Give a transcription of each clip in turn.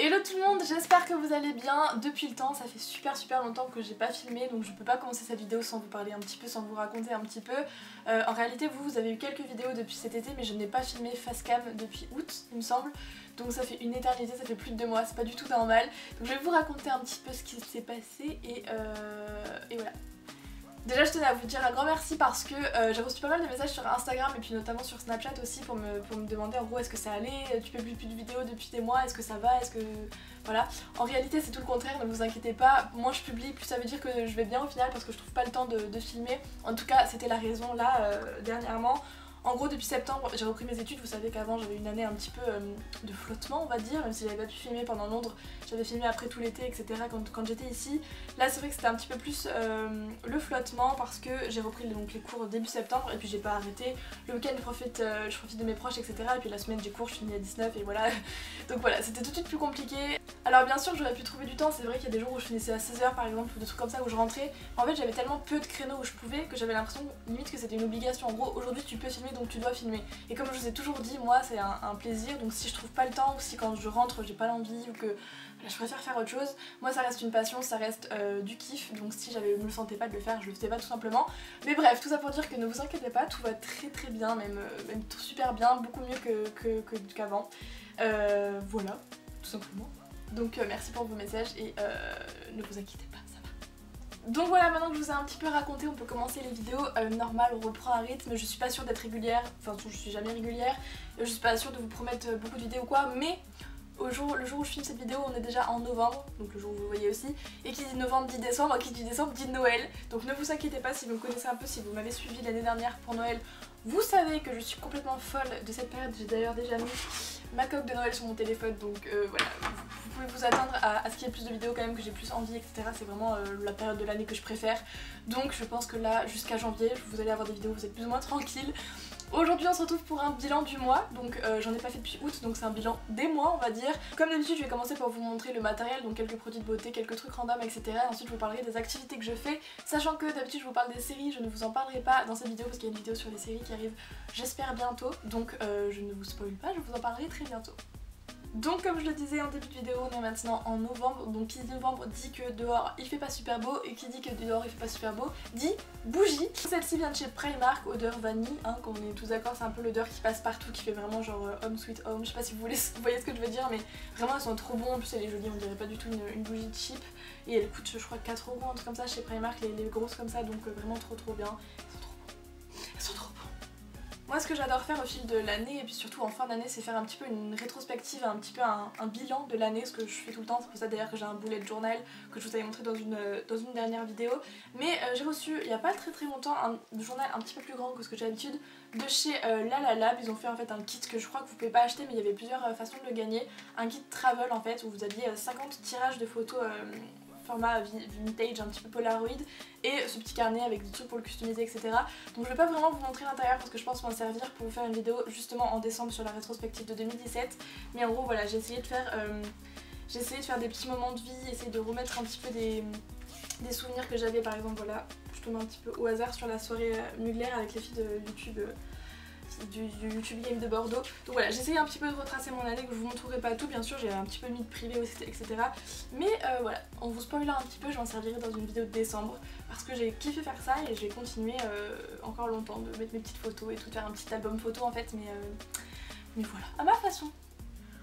Hello tout le monde, j'espère que vous allez bien. Depuis le temps, ça fait super longtemps que j'ai pas filmé, donc je peux pas commencer cette vidéo sans vous parler un petit peu, sans vous raconter un petit peu. En réalité vous avez eu quelques vidéos depuis cet été, mais je n'ai pas filmé face cam depuis août il me semble. Donc ça fait une éternité, ça fait plus de 2 mois, c'est pas du tout normal. Donc je vais vous raconter un petit peu ce qui s'est passé et voilà. Déjà je tenais à vous dire un grand merci parce que j'ai reçu pas mal de messages sur Instagram et puis notamment sur Snapchat aussi pour me demander en gros est-ce que ça allait, tu publies plus de vidéos depuis des mois, est-ce que ça va, est-ce que... Voilà. En réalité c'est tout le contraire, ne vous inquiétez pas, moins je publie plus ça veut dire que je vais bien au final parce que je trouve pas le temps de filmer. En tout cas c'était la raison là dernièrement. En gros depuis septembre j'ai repris mes études, vous savez qu'avant j'avais une année un petit peu de flottement on va dire, même si j'avais pas pu filmer pendant Londres, j'avais filmé après tout l'été etc quand j'étais ici. Là c'est vrai que c'était un petit peu plus le flottement parce que j'ai repris donc, les cours début septembre et puis j'ai pas arrêté. Le week-end je profite de mes proches etc et puis la semaine j'ai cours, je finis à 19 et voilà. Donc voilà, c'était tout de suite plus compliqué. Alors bien sûr j'aurais pu trouver du temps, c'est vrai qu'il y a des jours où je finissais à 16h par exemple ou des trucs comme ça où je rentrais. En fait j'avais tellement peu de créneaux où je pouvais que j'avais l'impression limite que c'était une obligation. En gros aujourd'hui tu peux filmer donc tu dois filmer. Et comme je vous ai toujours dit, moi c'est un plaisir, donc si je trouve pas le temps ou si quand je rentre j'ai pas l'envie ou que voilà, je préfère faire autre chose, moi ça reste une passion, ça reste du kiff, donc si j'avais me le sentais pas de le faire, je le faisais pas tout simplement. Mais bref, tout ça pour dire que ne vous inquiétez pas, tout va très bien, même super bien, beaucoup mieux qu'avant. Voilà, tout simplement. Donc merci pour vos messages et ne vous inquiétez pas. Donc voilà, maintenant que je vous ai un petit peu raconté, on peut commencer les vidéos normales, on reprend un rythme. Je suis pas sûre d'être régulière, enfin je suis jamais régulière, je suis pas sûre de vous promettre beaucoup de vidéos ou quoi, mais le jour où je filme cette vidéo on est déjà en novembre, donc le jour où vous voyez aussi, et qui dit novembre dit décembre, qui dit décembre dit Noël, donc ne vous inquiétez pas si vous me connaissez un peu, si vous m'avez suivi l'année dernière pour Noël, vous savez que je suis complètement folle de cette période. J'ai d'ailleurs déjà mis ma coque de Noël sur mon téléphone, donc voilà, vous pouvez vous attendre à ce qu'il y ait plus de vidéos quand même, que j'ai plus envie etc, c'est vraiment la période de l'année que je préfère, donc je pense que là jusqu'à janvier vous allez avoir des vidéos, vous êtes plus ou moins tranquille. Aujourd'hui on se retrouve pour un bilan du mois, donc j'en ai pas fait depuis août, donc c'est un bilan des mois on va dire. Comme d'habitude je vais commencer par vous montrer le matériel, donc quelques produits de beauté, quelques trucs random etc. Et ensuite je vous parlerai des activités que je fais, sachant que d'habitude je vous parle des séries, je ne vous en parlerai pas dans cette vidéo parce qu'il y a une vidéo sur les séries qui arrive j'espère bientôt, donc je ne vous spoil pas, je vous en parlerai très bientôt. Donc comme je le disais en début de vidéo, on est maintenant en novembre, donc qui dit novembre dit que dehors il fait pas super beau, et qui dit que dehors il fait pas super beau dit bougie. Celle-ci vient de chez Primark, odeur vanille, hein, qu'on est tous d'accord, c'est un peu l'odeur qui passe partout, qui fait vraiment genre home sweet home, je sais pas si vous voyez ce que je veux dire, mais vraiment elles sont trop bonnes, en plus elle est jolie, on dirait pas du tout une bougie cheap, et elle coûte je crois 4 €, un truc comme ça chez Primark, les grosses comme ça, donc vraiment trop bien, elles sont trop bonnes. Moi ce que j'adore faire au fil de l'année et puis surtout en fin d'année c'est faire un petit peu une rétrospective, un petit peu un bilan de l'année, ce que je fais tout le temps, c'est pour ça d'ailleurs que j'ai un bullet journal que je vous avais montré dans une dernière vidéo. Mais j'ai reçu il n'y a pas très longtemps un journal un petit peu plus grand que ce que j'ai l'habitude de chez Lalab. Ils ont fait en fait un kit que je crois que vous pouvez pas acheter mais il y avait plusieurs façons de le gagner. Un kit travel en fait où vous aviez 50 tirages de photos format vintage, un petit peu Polaroid, et ce petit carnet avec des trucs pour le customiser etc. Donc je vais pas vraiment vous montrer l'intérieur parce que je pense m'en servir pour vous faire une vidéo justement en décembre sur la rétrospective de 2017, mais en gros voilà, j'ai essayé de faire des petits moments de vie, essayer de remettre un petit peu des souvenirs que j'avais. Par exemple voilà, je tombe un petit peu au hasard sur la soirée Mugler avec les filles de YouTube du YouTube Game de Bordeaux. Donc voilà, j'ai essayé un petit peu de retracer mon année, que je vous montrerai pas tout bien sûr, j'ai un petit peu mis de privé aussi etc. Mais voilà, en vous spoilant un petit peu, j'en servirai dans une vidéo de décembre parce que j'ai kiffé faire ça et je vais continuer encore longtemps de mettre mes petites photos et tout, faire un petit album photo en fait, mais voilà, à ma façon.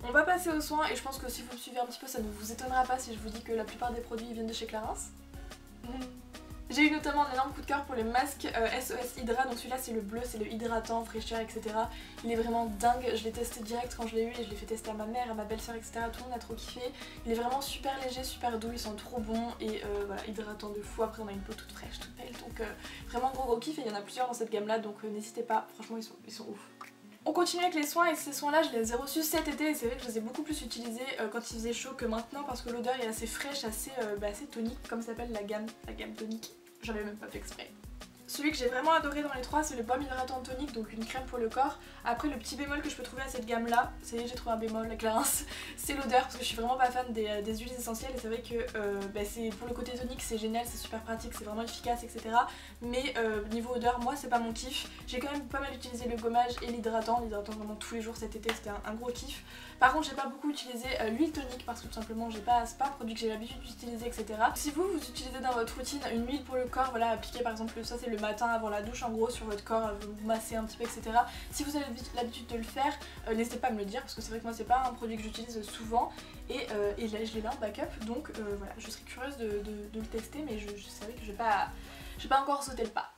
On va passer aux soins et je pense que si vous me suivez un petit peu ça ne vous étonnera pas si je vous dis que la plupart des produits viennent de chez Clarins. J'ai eu notamment un énorme coup de cœur pour le masque SOS Hydra, donc celui-là c'est le bleu, c'est le hydratant, fraîcheur etc. Il est vraiment dingue, je l'ai testé direct quand je l'ai eu et je l'ai fait tester à ma mère, à ma belle-sœur etc. Tout le monde a trop kiffé. Il est vraiment super léger, super doux, ils sont trop bons et voilà, hydratant de fou. Après on a une peau toute fraîche, toute belle, donc vraiment gros kiff et il y en a plusieurs dans cette gamme là, donc n'hésitez pas, franchement ils sont ouf. On continue avec les soins et ces soins là je les ai reçus cet été et c'est vrai que je les ai beaucoup plus utilisés quand il faisait chaud que maintenant parce que l'odeur est assez fraîche, assez tonique, comme s'appelle la gamme tonique. J'avais même pas fait exprès. Celui que j'ai vraiment adoré dans les trois c'est le baume hydratant tonique, donc une crème pour le corps. Après le petit bémol que je peux trouver à cette gamme là, j'ai trouvé un bémol avec Clarins, c'est l'odeur parce que je suis vraiment pas fan des huiles essentielles et c'est vrai que c'est pour le côté tonique c'est génial, c'est super pratique, c'est vraiment efficace etc. Mais niveau odeur moi c'est pas mon kiff. J'ai quand même pas mal utilisé le gommage et l'hydratant vraiment tous les jours cet été, c'était un gros kiff. Par contre j'ai pas beaucoup utilisé l'huile tonique parce que tout simplement c'est pas un produit que j'ai l'habitude d'utiliser, etc. Si vous utilisez dans votre routine une huile pour le corps, voilà, appliquer par exemple ça c'est le matin avant la douche en gros sur votre corps, vous massez un petit peu, etc. Si vous avez l'habitude de le faire, n'hésitez pas à me le dire parce que c'est vrai que moi c'est pas un produit que j'utilise souvent et là je l'ai là en backup, donc voilà, je serais curieuse de le tester, mais je savais que j'ai pas encore sauté le pas.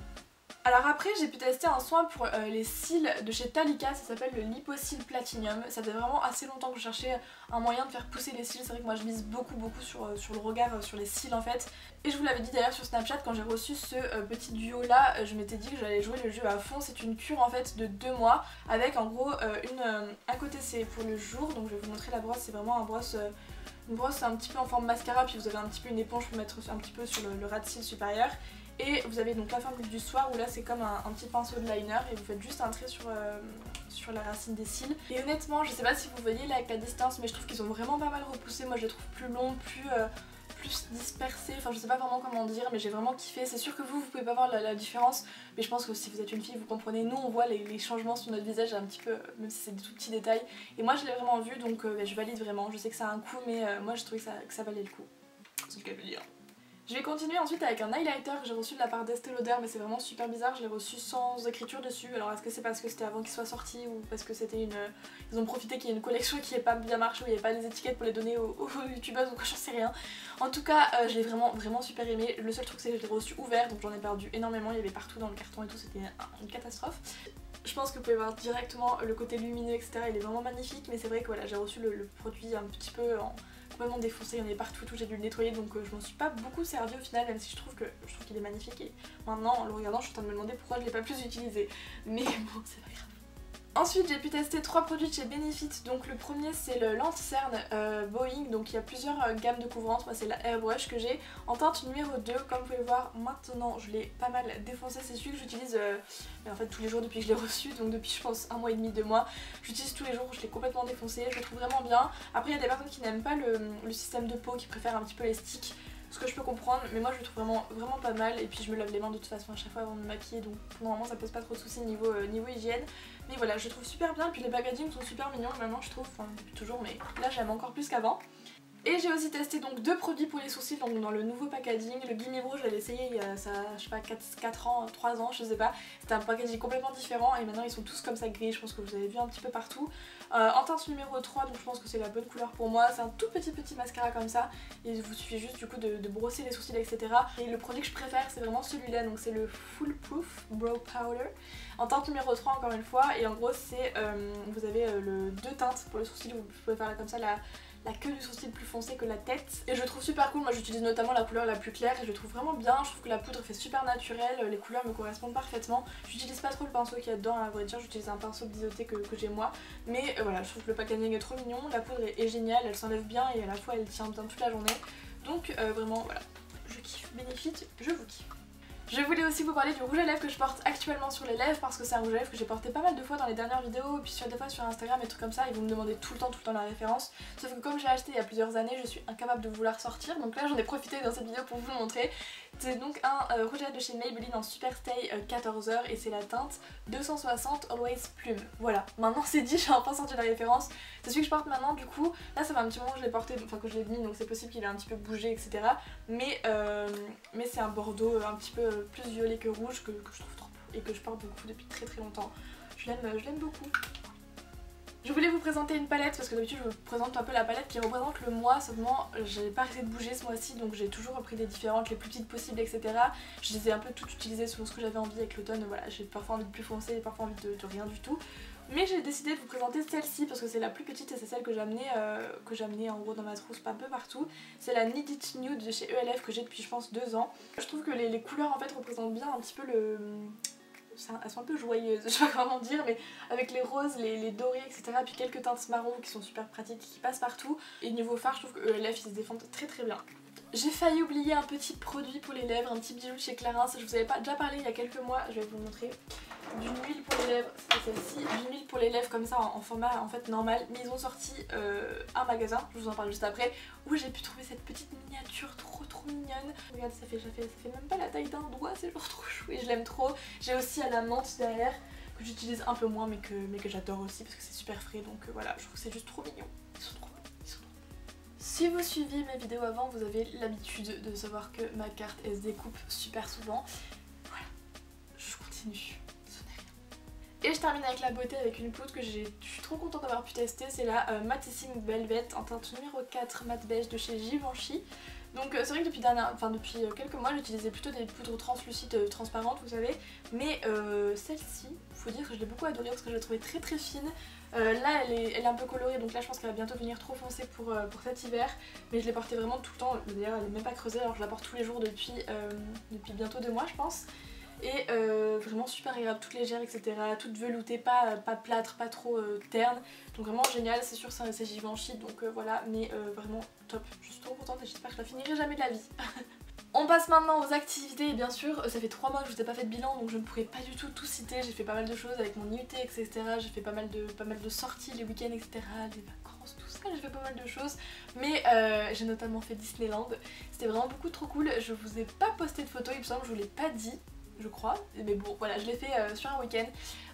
Alors après j'ai pu tester un soin pour les cils de chez Talika, ça s'appelle le Lipo-Cils Platinum. Ça fait vraiment assez longtemps que je cherchais un moyen de faire pousser les cils, c'est vrai que moi je mise beaucoup sur le regard, sur les cils en fait. Et je vous l'avais dit d'ailleurs sur Snapchat quand j'ai reçu ce petit duo là, je m'étais dit que j'allais jouer le jeu à fond. C'est une cure en fait de 2 mois avec en gros un côté c'est pour le jour, donc je vais vous montrer la brosse, c'est vraiment une brosse un petit peu en forme mascara, puis vous avez un petit peu une éponge pour mettre un petit peu sur le ras de cils supérieur. Et vous avez donc la formule du soir où là c'est comme un petit pinceau de liner et vous faites juste un trait sur la racine des cils. Et honnêtement je sais pas si vous voyez là avec la distance, mais je trouve qu'ils ont vraiment pas mal repoussé. Moi je les trouve plus longs, plus dispersés, enfin je sais pas vraiment comment dire, mais j'ai vraiment kiffé. C'est sûr que vous pouvez pas voir la différence, mais je pense que si vous êtes une fille vous comprenez. Nous on voit les changements sur notre visage un petit peu, même si c'est des tout petits détails, et moi je l'ai vraiment vu, donc je valide vraiment. Je sais que ça a un coût, mais moi je trouvais que ça valait le coup, c'est ce qu'elle veut dire. Je vais continuer ensuite avec un highlighter que j'ai reçu de la part d'Estée Lauder, mais c'est vraiment super bizarre, je l'ai reçu sans écriture dessus. Alors est-ce que c'est parce que c'était avant qu'il soit sorti ou parce que c'était ils ont profité qu'il y ait une collection qui n'ait pas bien marché, où il n'y avait pas les étiquettes pour les donner aux youtubeuses ou quoi, j'en sais rien. En tout cas je l'ai vraiment super aimé. Le seul truc c'est que je l'ai reçu ouvert, donc j'en ai perdu énormément, il y avait partout dans le carton et tout, c'était une catastrophe. Je pense que vous pouvez voir directement le côté lumineux, etc. Il est vraiment magnifique, mais c'est vrai que voilà, j'ai reçu le produit un petit peu complètement défoncé, il y en avait partout, j'ai dû le nettoyer, donc je m'en suis pas beaucoup servi au final, même si je trouve qu'il est magnifique. Et maintenant en le regardant je suis en train de me demander pourquoi je l'ai pas plus utilisé, mais bon c'est pas grave. Ensuite j'ai pu tester 3 produits de chez Benefit. Donc le premier c'est le Lance-Cerne Boeing, donc il y a plusieurs gammes de couvrance. Moi c'est la Airbrush que j'ai en teinte numéro 2, comme vous pouvez le voir maintenant je l'ai pas mal défoncé. C'est celui que j'utilise en fait tous les jours depuis que je l'ai reçu, donc depuis je pense 1 mois et demi, 2 mois. J'utilise tous les jours, je l'ai complètement défoncé, je le trouve vraiment bien. Après il y a des personnes qui n'aiment pas le système de peau, qui préfèrent un petit peu les sticks, ce que je peux comprendre, mais moi je le trouve vraiment pas mal. Et puis je me lave les mains de toute façon à chaque fois avant de me maquiller, donc normalement ça pose pas trop de soucis niveau hygiène. Mais voilà, je le trouve super bien, puis les packaging sont super mignons maintenant je trouve, enfin depuis toujours, mais là j'aime encore plus qu'avant. Et j'ai aussi testé donc 2 produits pour les sourcils, donc dans le nouveau packaging. Le Gimme Brow je l'avais essayé il y a ça, je sais pas, 4 ans, 3 ans, je sais pas. C'était un packaging complètement différent et maintenant ils sont tous comme ça gris, je pense que vous avez vu un petit peu partout. En teinte numéro 3, donc je pense que c'est la bonne couleur pour moi. C'est un tout petit mascara comme ça, il vous suffit juste du coup de brosser les sourcils, etc. Et le produit que je préfère c'est vraiment celui-là, donc c'est le Full Proof Brow Powder. En teinte numéro 3 encore une fois, et en gros c'est, vous avez 2 teintes pour le sourcil, vous pouvez faire comme ça la queue du sourcil plus foncée que la tête. Et je le trouve super cool, moi j'utilise notamment la couleur la plus claire et je le trouve vraiment bien. Je trouve que la poudre fait super naturelle, les couleurs me correspondent parfaitement. J'utilise pas trop le pinceau qu'il y a dedans, à vrai dire, j'utilise un pinceau biseauté que j'ai moi. Mais voilà, je trouve que le packaging est trop mignon, la poudre est géniale, elle s'enlève bien et à la fois elle tient bien toute la journée. Donc vraiment voilà, je kiffe Benefit, je vous kiffe. Je voulais aussi vous parler du rouge à lèvres que je porte actuellement sur les lèvres, parce que c'est un rouge à lèvres que j'ai porté pas mal de fois dans les dernières vidéos, et puis des fois sur Instagram et trucs comme ça, et vous me demandez tout le temps la référence. Sauf que comme je l'ai acheté il y a plusieurs années, je suis incapable de vous la ressortir, donc là j'en ai profité dans cette vidéo pour vous le montrer. C'est donc un rouge à lèvres de chez Maybelline en Super Stay 14h et c'est la teinte 260 Always Plume. Voilà, maintenant c'est dit, j'ai enfin sorti la référence. C'est celui que je porte maintenant, du coup, là ça fait un petit moment que je l'ai porté, enfin que je l'ai mis, donc c'est possible qu'il ait un petit peu bougé, etc. Mais c'est un bordeaux un petit peu plus violet que rouge que je trouve trop beau et que je porte beaucoup depuis très longtemps. Je l'aime beaucoup. Je voulais vous présenter une palette parce que d'habitude je vous présente un peu la palette qui représente le mois, seulement j'ai pas arrêté de bouger ce mois-ci, donc j'ai toujours repris des différentes, les plus petites possibles, etc. Je les ai un peu toutes utilisées selon ce que j'avais envie avec l'automne. Voilà, j'ai parfois envie de plus foncé et parfois envie de rien du tout. Mais j'ai décidé de vous présenter celle-ci parce que c'est la plus petite et c'est celle que j'ai amenée en gros dans ma trousse un peu partout. C'est la Need It Nude de chez ELF que j'ai depuis je pense 2 ans. Je trouve que les couleurs en fait représentent bien un petit peu le... Elles sont un peu joyeuses, je sais pas comment dire, mais avec les roses, les dorés, etc. Puis quelques teintes marron qui sont super pratiques, qui passent partout. Et niveau fard, je trouve que ELF ils se défendent très bien. J'ai failli oublier un petit produit pour les lèvres, un petit bijou de chez Clarins. Je vous avais déjà parlé il y a quelques mois, je vais vous le montrer. D'une huile pour les lèvres, c'est celle-ci, d'une huile pour les lèvres comme ça en format en fait normal. Mais ils ont sorti un magasin, je vous en parle juste après, où j'ai pu trouver cette petite miniature trop mignonne. Regardez, ça fait même pas la taille d'un doigt, c'est genre trop chou et je l'aime trop. J'ai aussi à la menthe derrière, que que j'utilise un peu moins mais que j'adore aussi parce que c'est super frais, donc voilà, je trouve que c'est juste trop mignon. Ils sont trop beaux, ils sont trop beaux. Si vous suiviez mes vidéos avant, vous avez l'habitude de savoir que ma carte elle se découpe super souvent. Voilà, je continue. Et je termine avec la beauté avec une poudre que je suis trop contente d'avoir pu tester, c'est la Matissing Velvet en teinte numéro 4 mat beige de chez Givenchy. Donc c'est vrai que depuis quelques mois j'utilisais plutôt des poudres translucides transparentes, vous savez, mais celle-ci, faut dire que je l'ai beaucoup adorée parce que je la trouvais très très fine. Là elle est un peu colorée, donc là je pense qu'elle va bientôt venir trop foncée pour cet hiver, mais je l'ai portée vraiment tout le temps, d'ailleurs elle est même pas creusée, alors je la porte tous les jours depuis bientôt 2 mois je pense. Et vraiment super agréable, toute légère, etc. Toute veloutée, pas plâtre, pas trop terne. Donc vraiment génial, c'est sûr c'est Givenchy, donc voilà, mais vraiment top. Je suis trop contente et j'espère que je la finirai jamais de la vie. On passe maintenant aux activités et bien sûr ça fait 3 mois que je vous ai pas fait de bilan, donc je ne pourrais pas du tout citer. J'ai fait pas mal de choses avec mon IUT, etc. J'ai fait pas mal de sorties, les week-ends, etc. Les vacances, tout ça, j'ai fait pas mal de choses. Mais j'ai notamment fait Disneyland. C'était vraiment beaucoup trop cool. Je vous ai pas posté de photos, il me semble, je vous l'ai pas dit, je crois, mais bon voilà, je l'ai fait sur un week-end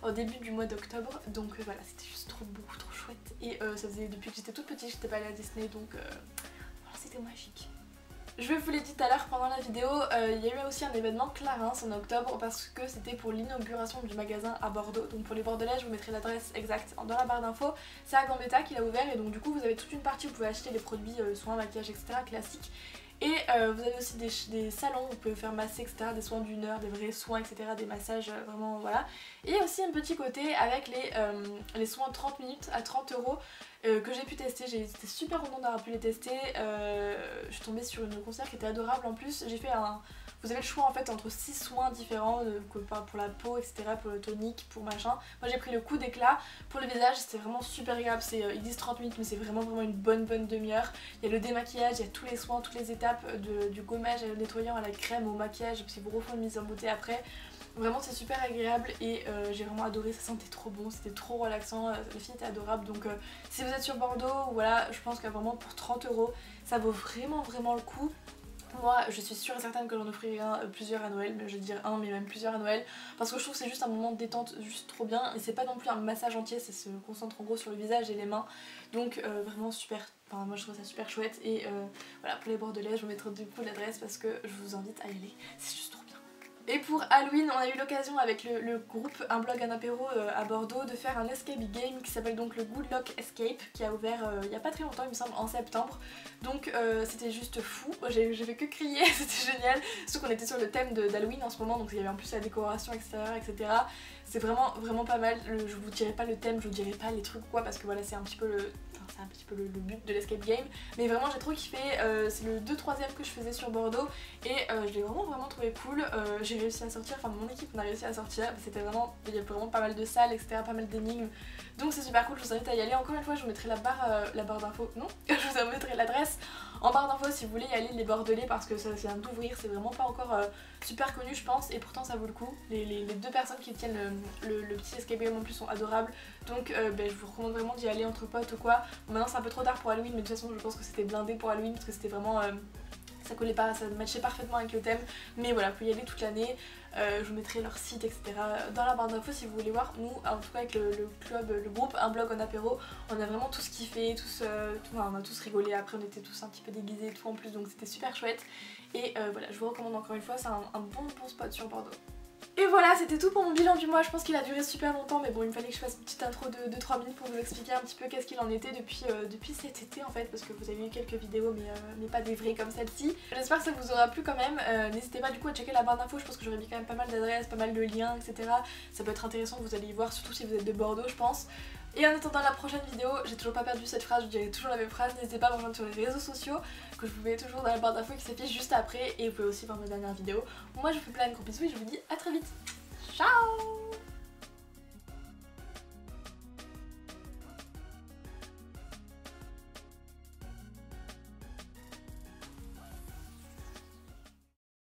au début du mois d'octobre, donc voilà, c'était juste beaucoup trop chouette et ça faisait depuis que j'étais toute petite, j'étais pas allée à Disney, donc voilà, c'était magique. Je vous l'ai dit tout à l'heure pendant la vidéo, il y a eu aussi un événement Clarins en octobre parce que c'était pour l'inauguration du magasin à Bordeaux. Donc pour les Bordelais, je vous mettrai l'adresse exacte dans la barre d'infos. C'est à Gambetta qu'il a ouvert et donc du coup vous avez toute une partie où vous pouvez acheter les produits soins, maquillage, etc. classiques. Et vous avez aussi des salons où vous pouvez faire masser, etc. Des soins d'1 heure, des vrais soins, etc. Des massages, vraiment voilà. Et il y a aussi un petit côté avec les soins 30 minutes à 30 € que j'ai pu tester. J'étais super contente d'avoir pu les tester. Je suis tombée sur une conseillère qui était adorable en plus. J'ai fait vous avez le choix en fait entre 6 soins différents pour la peau, etc. Pour le tonique, pour machin. Moi j'ai pris le coup d'éclat. Pour le visage c'était vraiment super agréable. Ils disent 30 minutes mais c'est vraiment une bonne demi-heure. Il y a le démaquillage, il y a tous les soins, toutes les étapes du gommage au nettoyant à la crème, au maquillage, puis vous refont une mise en beauté après. Vraiment c'est super agréable et j'ai vraiment adoré, ça sentait trop bon, c'était trop relaxant, la fille était adorable, donc si vous êtes sur Bordeaux, voilà, je pense que vraiment pour 30 € ça vaut vraiment le coup. Moi je suis sûre et certaine que j'en offrirai plusieurs à Noël, mais je vais dire un mais même plusieurs à Noël, parce que je trouve que c'est juste un moment de détente juste trop bien et c'est pas non plus un massage entier, ça se concentre en gros sur le visage et les mains, donc vraiment super, enfin moi je trouve ça super chouette et voilà, pour les Bordelais je vous mettrai du coup l'adresse parce que je vous invite à y aller, c'est juste trop bien. Et pour Halloween, on a eu l'occasion avec le groupe Un Blog Un Apéro à Bordeaux de faire un escape game qui s'appelle donc le Good Luck Escape, qui a ouvert il y a pas très longtemps, il me semble, en septembre. Donc c'était juste fou, j'ai fait que crier, c'était génial, surtout qu'on était sur le thème d'Halloween en ce moment, donc il y avait en plus la décoration extérieure, etc. C'est vraiment pas mal. Je vous dirai pas le thème, je vous dirai pas les trucs quoi, parce que voilà, c'est un petit peu le but de l'escape game, mais vraiment j'ai trop kiffé. C'est le 2/3 que je faisais sur Bordeaux et je l'ai vraiment trouvé cool. J'ai réussi à sortir, enfin mon équipe on a réussi à sortir, c'était vraiment, il y a vraiment pas mal de salles, etc., pas mal d'énigmes, donc c'est super cool, je vous invite à y aller. Encore une fois je vous mettrai la barre d'infos, non, je vous mettrai l'adresse en barre d'infos si vous voulez y aller, les Bordelais, parce que ça vient d'ouvrir, c'est vraiment pas encore super connu je pense, et pourtant ça vaut le coup. Les 2 personnes qui tiennent le petit escape game en plus sont adorables, donc je vous recommande vraiment d'y aller entre potes ou quoi. Bon, maintenant c'est un peu trop tard pour Halloween, mais de toute façon je pense que c'était blindé pour Halloween parce que c'était vraiment ça collait pas, ça matchait parfaitement avec le thème, mais voilà, vous pouvez y aller toute l'année. Je vous mettrai leur site, etc. dans la barre d'infos si vous voulez voir. Nous, en tout cas avec le club, le groupe Un Blog Un Apéro, on a vraiment tous kiffé, on a tous rigolé, après on était tous un petit peu déguisés et tout en plus, donc c'était super chouette. Et voilà, je vous recommande encore une fois, c'est un bon spot sur Bordeaux. Et voilà, c'était tout pour mon bilan du mois. Je pense qu'il a duré super longtemps, mais bon, il me fallait que je fasse une petite intro de 2-3 minutes pour vous expliquer un petit peu qu'est-ce qu'il en était depuis cet été en fait, parce que vous avez eu quelques vidéos mais pas des vraies comme celle-ci. J'espère que ça vous aura plu quand même. N'hésitez pas du coup à checker la barre d'infos, je pense que j'aurais mis quand même pas mal d'adresses, pas mal de liens, etc. Ça peut être intéressant, vous allez y voir, surtout si vous êtes de Bordeaux je pense. Et en attendant la prochaine vidéo, j'ai toujours pas perdu cette phrase, je dirais toujours la même phrase, n'hésitez pas à me rejoindre sur les réseaux sociaux, que je vous mets toujours dans la barre d'infos qui s'affiche juste après, et vous pouvez aussi voir mes dernières vidéos. Moi je vous fais plein de gros bisous et je vous dis à très vite. Ciao!